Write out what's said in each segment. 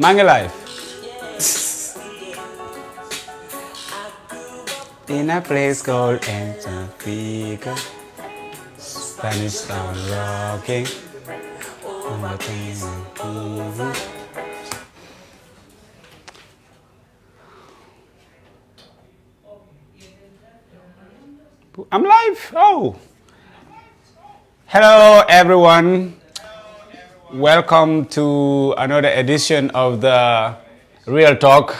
Mangy life. In a place called Antigua, Spanish sound rocking. I'm live. Oh, hello everyone. Welcome to another edition of the Real Talk.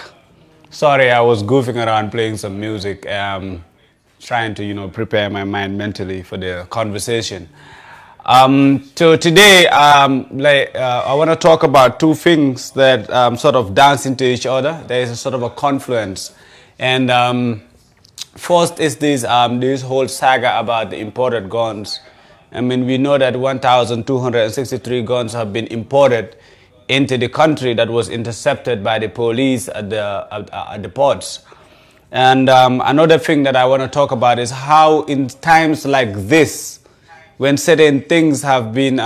Sorry, I was goofing around playing some music, trying to prepare my mind mentally for the conversation. So today, I want to talk about two things that sort of dance into each other. There is a sort of a confluence, and first is this whole saga about the imported guns. I mean, we know that 1,263 guns have been imported into the country that was intercepted by the police at the ports. And another thing that I want to talk about is how in times like this, when certain things have been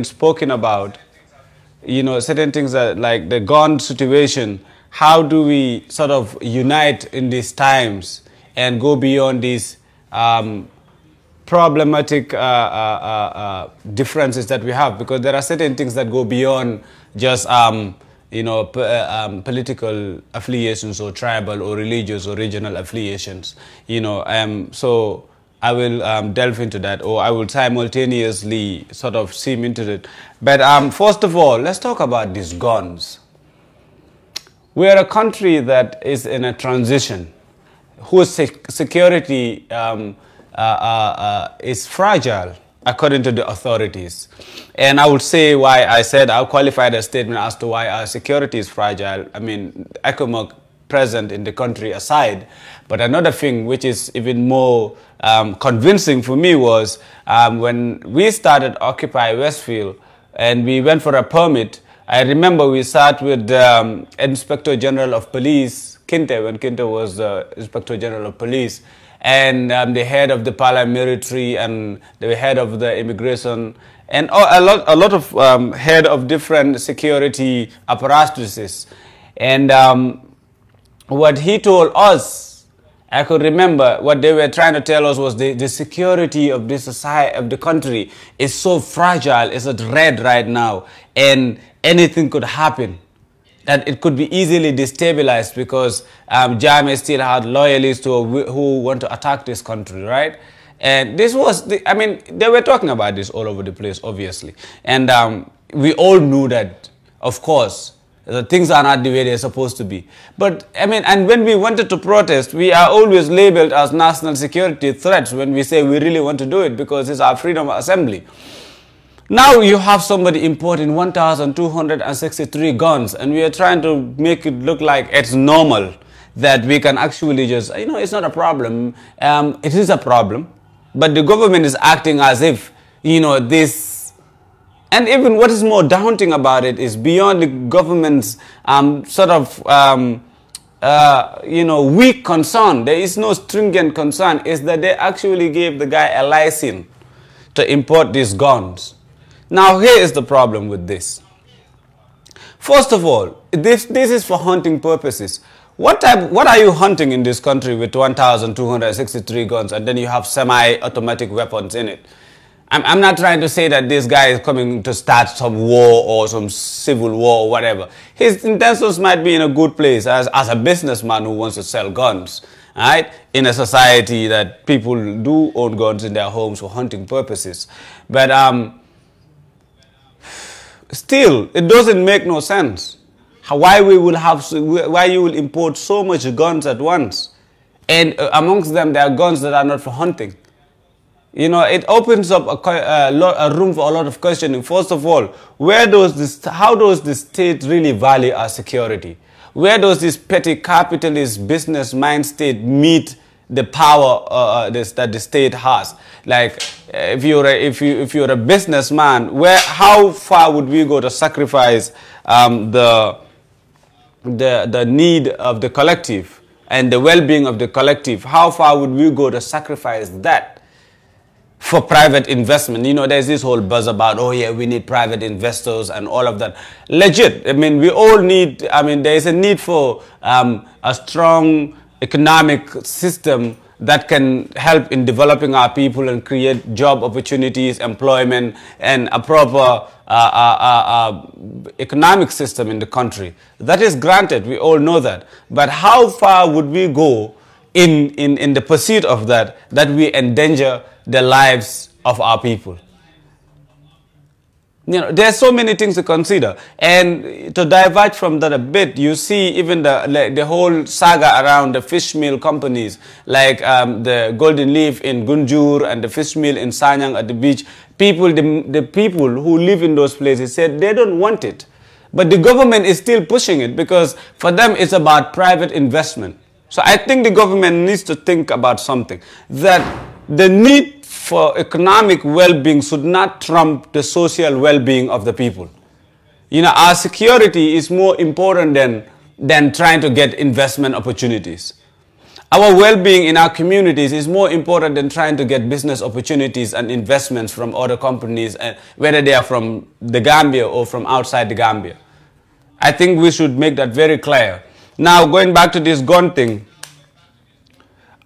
spoken about, certain things like the gun situation, how do we sort of unite in these times and go beyond these problematic differences that we have? Because there are certain things that go beyond just political affiliations or tribal or religious or regional affiliations. So I will delve into that, or I will simultaneously sort of seam into it. But first of all, let's talk about these guns. We are a country that is in a transition, whose security is fragile, according to the authorities. And I would say why I'll qualify the statement as to why our security is fragile. I mean, ECOMOG present in the country aside. But another thing which is even more convincing for me was when we started Occupy Westfield and we went for a permit. I remember we sat with the Inspector General of Police, Kinte, when Kinte was the Inspector General of Police, and the head of the paramilitary and the head of the immigration, and a lot of head of different security apparatuses. And what he told us, I could remember what they were trying to tell us was the security of this society, of the country, is so fragile, it's at red right now, and anything could happen. That it could be easily destabilized because Jammeh still had loyalists who want to attack this country, right? And this was, they were talking about this all over the place, obviously. And we all knew that, of course, that things are not the way they're supposed to be. But, and when we wanted to protest, we are always labeled as national security threats when we say we really want to do it because it's our freedom of assembly. Now you have somebody importing 1,263 guns, and we are trying to make it look like it's normal, that we can actually just, it's not a problem. It is a problem, but the government is acting as if, this. And even what is more daunting about it is beyond the government's weak concern. There is no stringent concern. Is that they actually gave the guy a license to import these guns. Now, here is the problem with this. First of all, this is for hunting purposes. What are you hunting in this country with 1,263 guns, and then you have semi-automatic weapons in it? I'm not trying to say that this guy is coming to start some war or some civil war or whatever. His intentions might be in a good place as a businessman who wants to sell guns, right? In a society that people do own guns in their homes for hunting purposes. But still, it doesn't make no sense. Why you will import so much guns at once, and amongst them there are guns that are not for hunting. It opens up a room for a lot of questioning. First of all, how does the state really value our security? Where does this petty capitalist business mind state meet the power that the state has? Like, if you're a businessman, how far would we go to sacrifice the need of the collective and the well-being of the collective? How far would we go to sacrifice that? for private investment. You know, there's this whole buzz about, oh yeah, we need private investors and all of that. Legit. I mean, we all need, I mean, there is a need for a strong economic system that can help in developing our people and create job opportunities, employment, and a proper economic system in the country. That is granted, we all know that. But how far would we go in the pursuit of that we endanger the lives of our people? You know, there's so many things to consider. And to diverge from that a bit, you see even the whole saga around the fish meal companies, like the Golden Leaf in Gunjur and the fish meal in Sanyang at the beach. People, the people who live in those places said they don't want it. But the government is still pushing it because for them it's about private investment. So I think the government needs to think about something, that the need for economic well-being should not trump the social well-being of the people. You know, our security is more important than trying to get investment opportunities. Our well-being in our communities is more important than trying to get business opportunities and investments from other companies, whether they are from the Gambia or from outside the Gambia. I think we should make that very clear. Now, going back to this gun thing,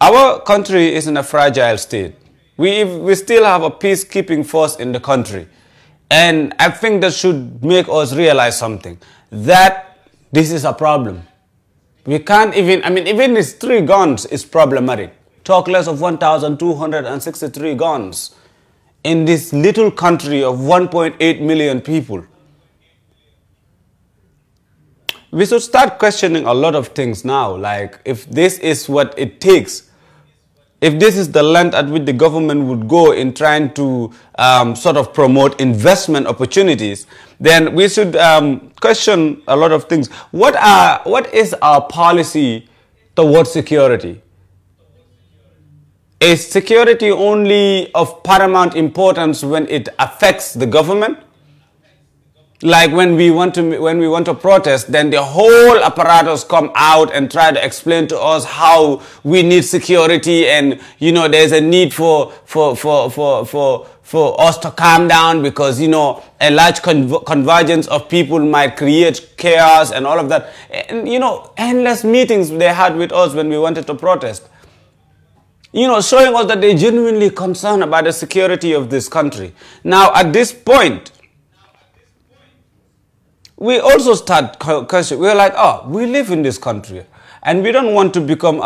our country is in a fragile state. We still have a peacekeeping force in the country. And I think that should make us realize something, that this is a problem. We can't even, I mean, even these 3 guns is problematic. Talk less of 1,263 guns in this little country of 1.8 million people. We should start questioning a lot of things now, like if this is what it takes, if this is the length at which the government would go in trying to sort of promote investment opportunities, then we should question a lot of things. What is our policy towards security? Is security only of paramount importance when it affects the government? Like when we want to protest, then the whole apparatus come out and try to explain to us how we need security, and you know there's a need for us to calm down because you know a large convergence of people might create chaos and all of that. And you know, endless meetings they had with us when we wanted to protest. You know, showing us that they're genuinely concerned about the security of this country. Now, at this point, we also start questioning. We're like, oh, we live in this country and we don't want to become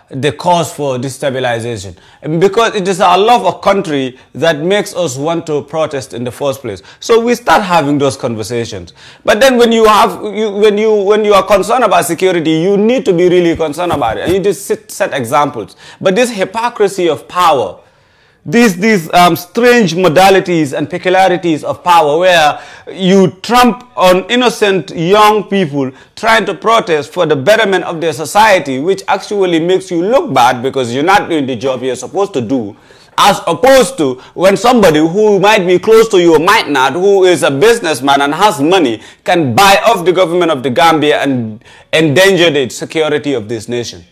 the cause for destabilization, because it is our love of country that makes us want to protest in the first place. So we start having those conversations. But then when you are concerned about security, you need to be really concerned about it, and you just set examples. But this hypocrisy of power, these strange modalities and peculiarities of power where you trump on innocent young people trying to protest for the betterment of their society, which actually makes you look bad because you're not doing the job you're supposed to do, as opposed to when somebody who might be close to you or might not, who is a businessman and has money, can buy off the government of the Gambia and endanger the security of this nation.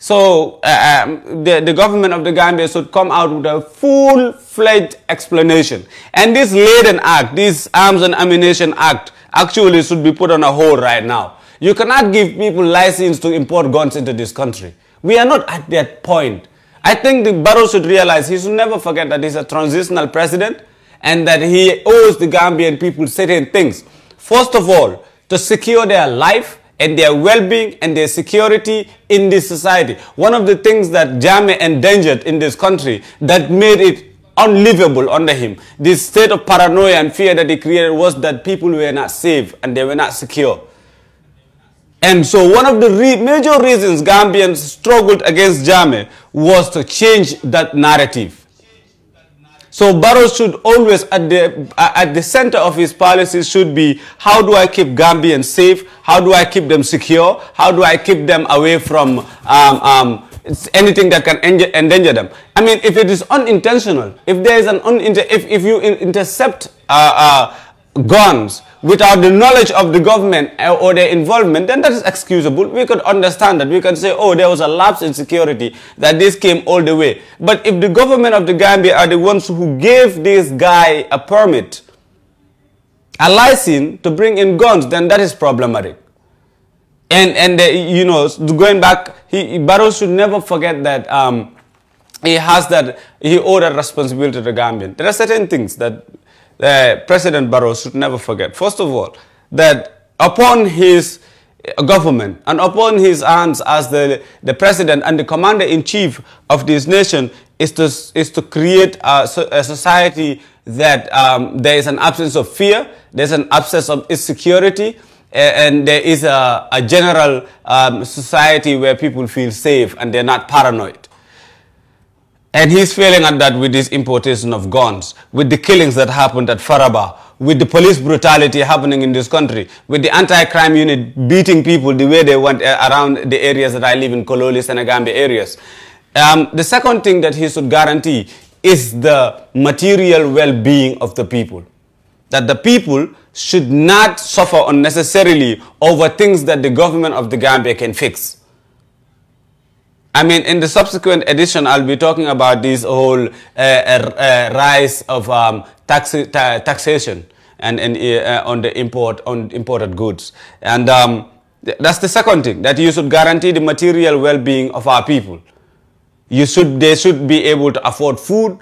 So the government of the Gambia should come out with a full-fledged explanation. And this Laden Act, this Arms and Ammunition Act, actually should be put on a hold right now. You cannot give people license to import guns into this country. We are not at that point. I think the Barrow should realize, he should never forget that he's a transitional president and that he owes the Gambian people certain things. First of all, to secure their life and their well-being and their security in this society. One of the things that Jammeh endangered in this country that made it unlivable under him, this state of paranoia and fear that he created, was that people were not safe and they were not secure. And so one of the major reasons Gambians struggled against Jammeh was to change that narrative. So Barrow should always, at the center of his policies should be, how do I keep Gambians safe? How do I keep them secure? How do I keep them away from anything that can endanger them? I mean, if it is unintentional, if there is an if you intercept guns without the knowledge of the government or their involvement, then that is excusable. We could understand that. We can say, oh, there was a lapse in security, that this came all the way. But if the government of the Gambia are the ones who gave this guy a permit, a license to bring in guns, then that is problematic. And you know, going back, Barrow should never forget that he owed a responsibility to the Gambian. There are certain things that President Barrow should never forget. First of all, that upon his government and upon his hands as the president and the commander-in-chief of this nation is to create a society that there is an absence of fear, there's an absence of insecurity, and there is a general society where people feel safe and they're not paranoid. And he's failing at that with this importation of guns, with the killings that happened at Faraba, with the police brutality happening in this country, with the anti-crime unit beating people the way they want around the areas that I live in, Kololi, Senegambia areas. The second thing that he should guarantee is the material well-being of the people. That the people should not suffer unnecessarily over things that the government of the Gambia can fix. I mean, in the subsequent edition, I'll be talking about this whole rise of taxation and on the imported goods. And that's the second thing, that you should guarantee the material well-being of our people. They should be able to afford food.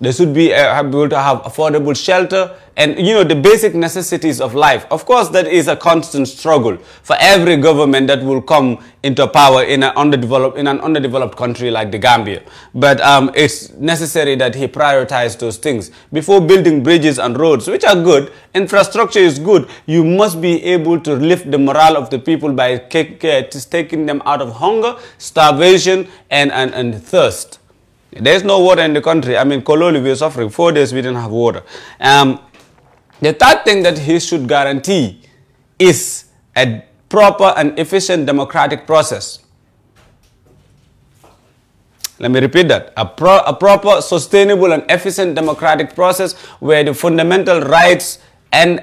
They should be able to have affordable shelter and, you know, the basic necessities of life. Of course, that is a constant struggle for every government that will come into power in an underdeveloped country like the Gambia. But it's necessary that he prioritize those things. Before building bridges and roads, which are good, infrastructure is good, you must be able to lift the morale of the people by taking them out of hunger, starvation, and thirst. There's no water in the country. I mean, Kololi, we are suffering. 4 days we didn't have water. The third thing that he should guarantee is a proper and efficient democratic process. Let me repeat that. A proper, sustainable, and efficient democratic process where the fundamental rights and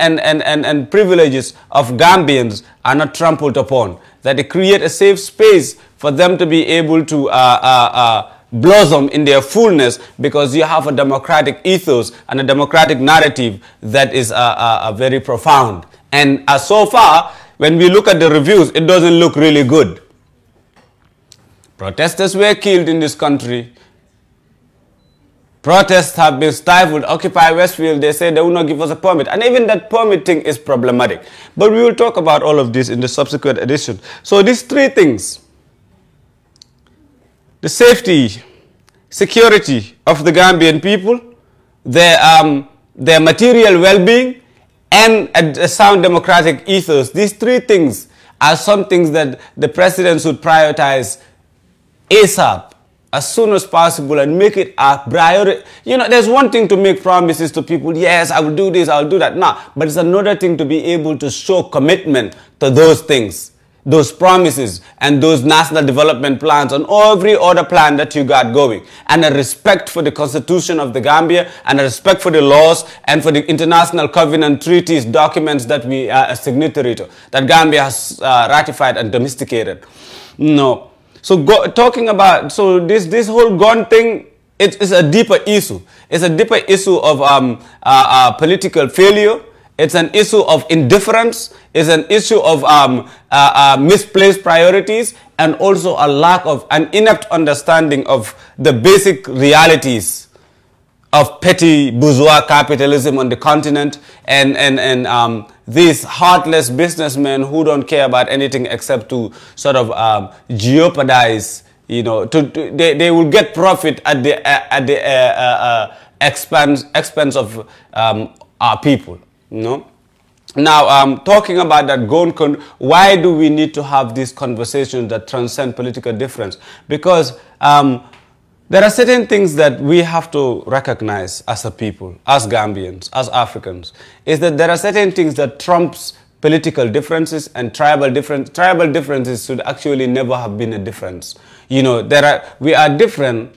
privileges of Gambians are not trampled upon. That they create a safe space for them to be able to blossom in their fullness, because you have a democratic ethos and a democratic narrative that is very profound. And so far, when we look at the reviews, it doesn't look really good. Protesters were killed in this country. Protests have been stifled. Occupy Westfield, they say they will not give us a permit. And even that permit thing is problematic. But we will talk about all of this in the subsequent edition. So these three things: the safety, security of the Gambian people, their material well-being, and a sound democratic ethos. These three things are some things that the president should prioritize ASAP, as soon as possible, and make it a priority. You know, there's one thing to make promises to people. Yes, I will do this, I will do that. No, but it's another thing to be able to show commitment to those things, those promises and those national development plans and every other plan that you got going, and a respect for the Constitution of the Gambia, and a respect for the laws and for the international covenant treaties, documents that we are a signatory to, that Gambia has ratified and domesticated. No. So talking about, so this whole gun thing, it's a deeper issue. It's a deeper issue of political failure. It's an issue of indifference. It's an issue of misplaced priorities, and also a lack of an inept understanding of the basic realities of petty bourgeois capitalism on the continent, and these heartless businessmen who don't care about anything except to sort of jeopardize, you know, they will get profit at the expense of our people. You know? Now, talking about that gun, why do we need to have these conversations that transcend political difference? Because there are certain things that we have to recognize as a people, as Gambians, as Africans, is that there are certain things that trumps political differences, and tribal differences should actually never have been a difference. You know, we are different,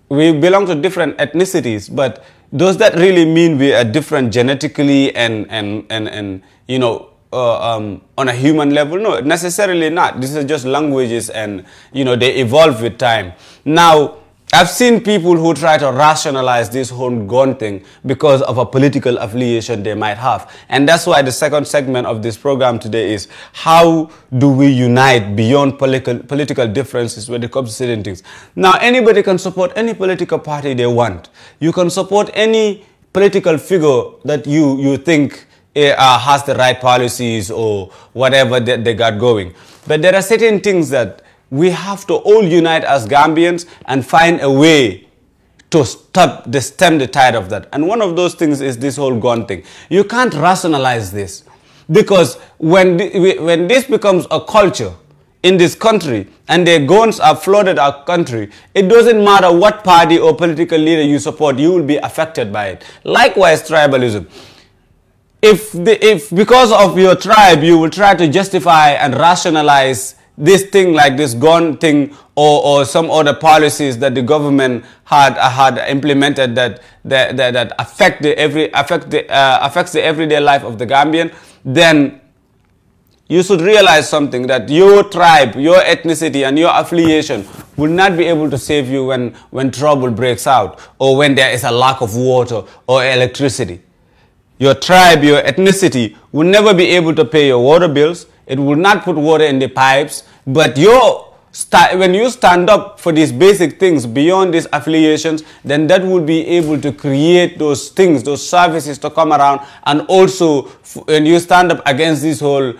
we belong to different ethnicities, but does that really mean we are different genetically and you know, on a human level? No, necessarily not. This is just languages, and you know, they evolve with time. Now, I've seen people who try to rationalize this whole gun thing because of a political affiliation they might have. And that's why the second segment of this program today is, how do we unite beyond political differences when it comes to certain things? Now, anybody can support any political party they want. You can support any political figure that you think has the right policies or whatever that they got going. But there are certain things that we have to all unite as Gambians and find a way to stem the tide of that. And one of those things is this whole gun thing. You can't rationalize this, because when this becomes a culture in this country and the guns are flooded our country, it doesn't matter what party or political leader you support, you will be affected by it. Likewise, tribalism. If because of your tribe you will try to justify and rationalize this thing like this gun thing or some other policies that the government had implemented that affects the everyday life of the Gambian, then you should realize something, that your tribe, your ethnicity and your affiliation will not be able to save you when trouble breaks out or when there is a lack of water or electricity. Your tribe, your ethnicity will never be able to pay your water bills. It will not put water in the pipes. But when you stand up for these basic things beyond these affiliations, then that will be able to create those things, those services to come around. And also, when you stand up against this whole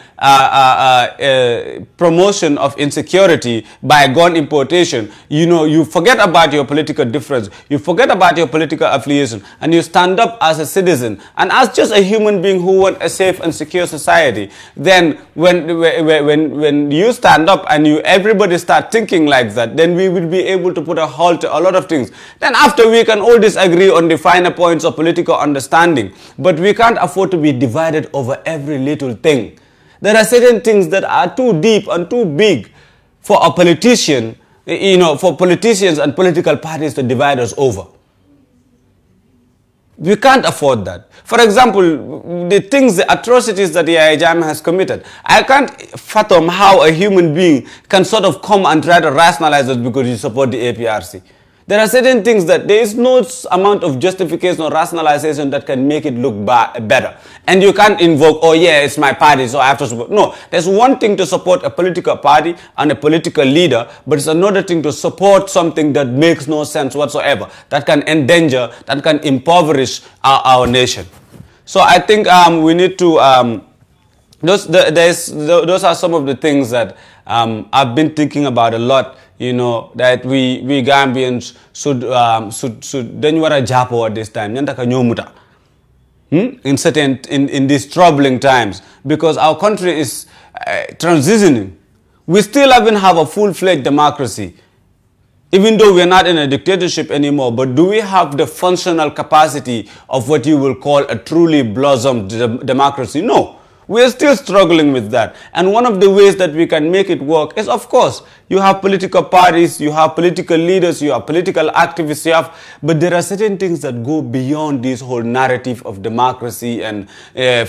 promotion of insecurity by gun importation, you know, you forget about your political difference, you forget about your political affiliation, and you stand up as a citizen and as just a human being who wants a safe and secure society. Then when you stand up and everybody start thinking like that, then we will be able to put a halt to a lot of things. Then after, we can all disagree on the finer points of political understanding, but we can't afford to be divided over every little thing. There are certain things that are too deep and too big for a politician, you know, for politicians and political parties to divide us over. We can't afford that. For example, the atrocities that Yahya Jammeh has committed, I can't fathom how a human being can sort of come and try to rationalize it because you support the APRC. There are certain things that there is no amount of justification or rationalization that can make it look better. And you can't invoke, oh yeah, it's my party, so I have to support. No, there's one thing to support a political party and a political leader, but it's another thing to support something that makes no sense whatsoever, that can endanger, that can impoverish our nation. So I think we need to, those are some of the things that I've been thinking about a lot. You know, that we Gambians should then wara japo at this time in these troubling times, because our country is transitioning. We still haven't have a full-fledged democracy, even though we are not in a dictatorship anymore. But do we have the functional capacity of what you will call a truly blossomed democracy? No. We are still struggling with that. And one of the ways that we can make it work is, of course, you have political parties, you have political leaders, you have political activists, but there are certain things that go beyond this whole narrative of democracy and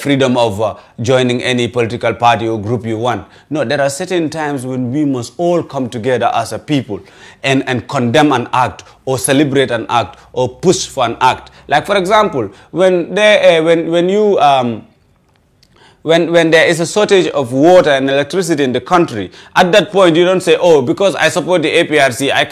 freedom of joining any political party or group you want. No, there are certain times when we must all come together as a people and condemn an act or celebrate an act or push for an act. Like, for example, when there is a shortage of water and electricity in the country, at that point you don't say, oh, because I support the APRC, I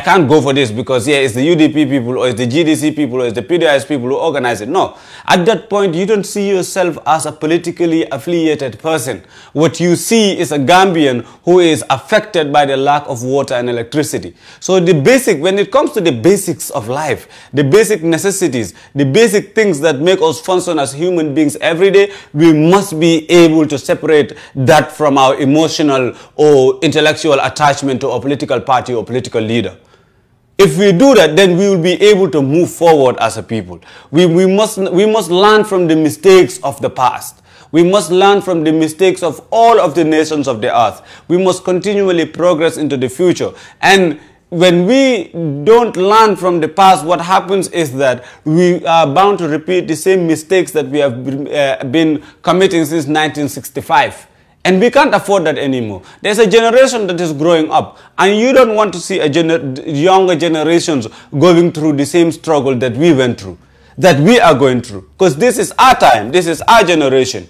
can't go for this because, yeah, it's the UDP people or it's the GDC people or it's the PDIS people who organize it. No. At that point, you don't see yourself as a politically affiliated person. What you see is a Gambian who is affected by the lack of water and electricity. So when it comes to the basics of life, the basic necessities, the basic things that make us function as human beings every day, we must be able to separate that from our emotional or intellectual attachment to a political party or political leader. If we do that, then we will be able to move forward as a people. We must learn from the mistakes of the past. We must learn from the mistakes of all of the nations of the earth. We must continually progress into the future. And when we don't learn from the past, what happens is that we are bound to repeat the same mistakes that we have been committing since 1965. And we can't afford that anymore. There's a generation that is growing up, and you don't want to see younger generations going through the same struggle that we went through, that we are going through. Because this is our time, this is our generation.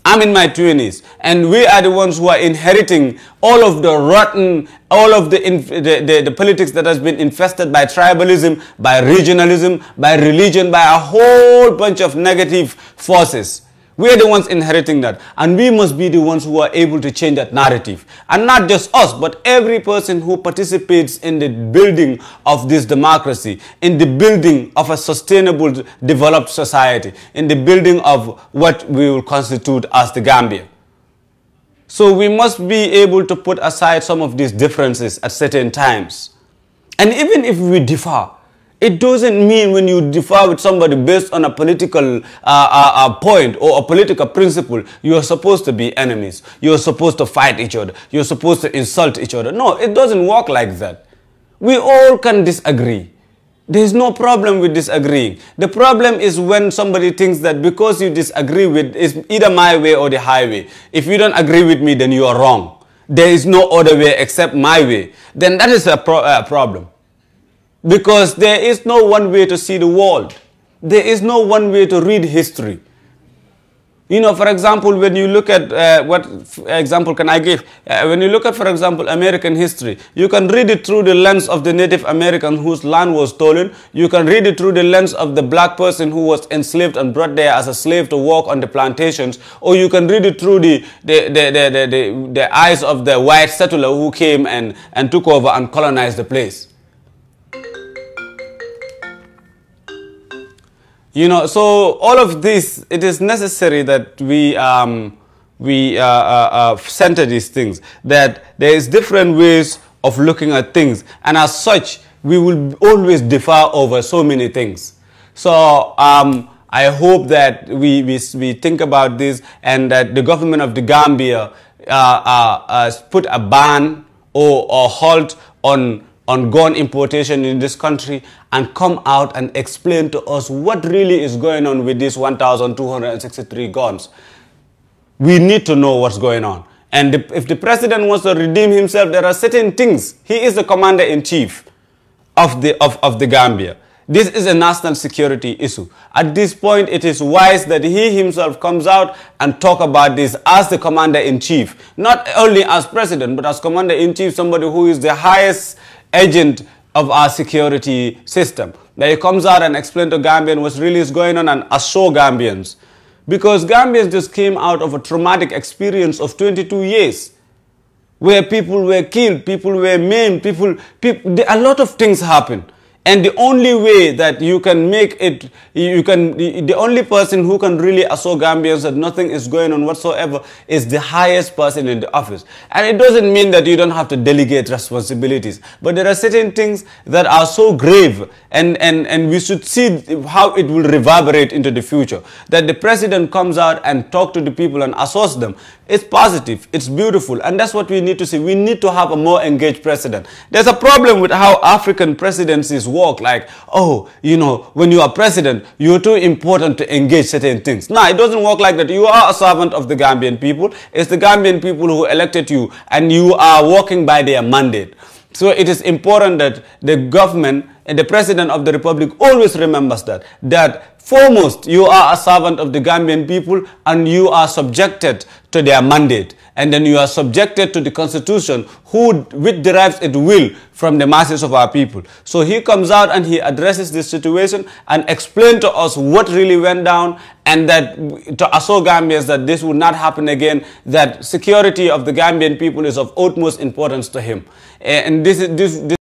I'm in my 20s, and we are the ones who are inheriting all of the rotten, all of the politics that has been infested by tribalism, by regionalism, by religion, by a whole bunch of negative forces. We are the ones inheriting that, and we must be the ones who are able to change that narrative. And not just us, but every person who participates in the building of this democracy, in the building of a sustainable, developed society, in the building of what we will constitute as the Gambia. So we must be able to put aside some of these differences at certain times. And even if we differ, it doesn't mean when you differ with somebody based on a political point or a political principle, you are supposed to be enemies. You are supposed to fight each other. You are supposed to insult each other. No, it doesn't work like that. We all can disagree. There is no problem with disagreeing. The problem is when somebody thinks that because you disagree with is either my way or the highway. If you don't agree with me, then you are wrong. There is no other way except my way. Then that is a problem. Because there is no one way to see the world. There is no one way to read history. You know, for example, when you look at, what example can I give? When you look at, for example, American history, you can read it through the lens of the Native American whose land was stolen. You can read it through the lens of the black person who was enslaved and brought there as a slave to work on the plantations. Or you can read it through the eyes of the white settler who came and took over and colonized the place. You know, so all of this, it is necessary that we center these things, that there is different ways of looking at things, and as such, we will always differ over so many things. So I hope that we think about this, and that the government of the Gambia put a ban or halt on gun importation in this country, and come out and explain to us what really is going on with these 1,263 guns. We need to know what's going on. And if the president wants to redeem himself, there are certain things. He is the commander-in-chief of the Gambia. This is a national security issue. At this point, it is wise that he himself comes out and talk about this as the commander-in-chief. Not only as president, but as commander-in-chief, somebody who is the highest agent of our security system. That he comes out and explains to Gambians what really is going on and assure Gambians. Because Gambians just came out of a traumatic experience of 22 years. Where people were killed, people were maimed, a lot of things happened. And the only way that you can make it, the only person who can really assure Gambians that nothing is going on whatsoever is the highest person in the office. And it doesn't mean that you don't have to delegate responsibilities. But there are certain things that are so grave, and we should see how it will reverberate into the future. That the president comes out and talks to the people and assures them. It's positive, it's beautiful, and that's what we need to see. We need to have a more engaged president. There's a problem with how African presidencies work. Like, oh, you know, when you are president, you're too important to engage certain things. No, it doesn't work like that. You are a servant of the Gambian people. It's the Gambian people who elected you, and you are working by their mandate. So it is important that the government and the president of the republic always remembers that foremost, you are a servant of the Gambian people, and you are subjected to their mandate. And then you are subjected to the constitution, which derives its will from the masses of our people. So he comes out and he addresses this situation and explains to us what really went down, and that to assure Gambians that this will not happen again, that security of the Gambian people is of utmost importance to him. And this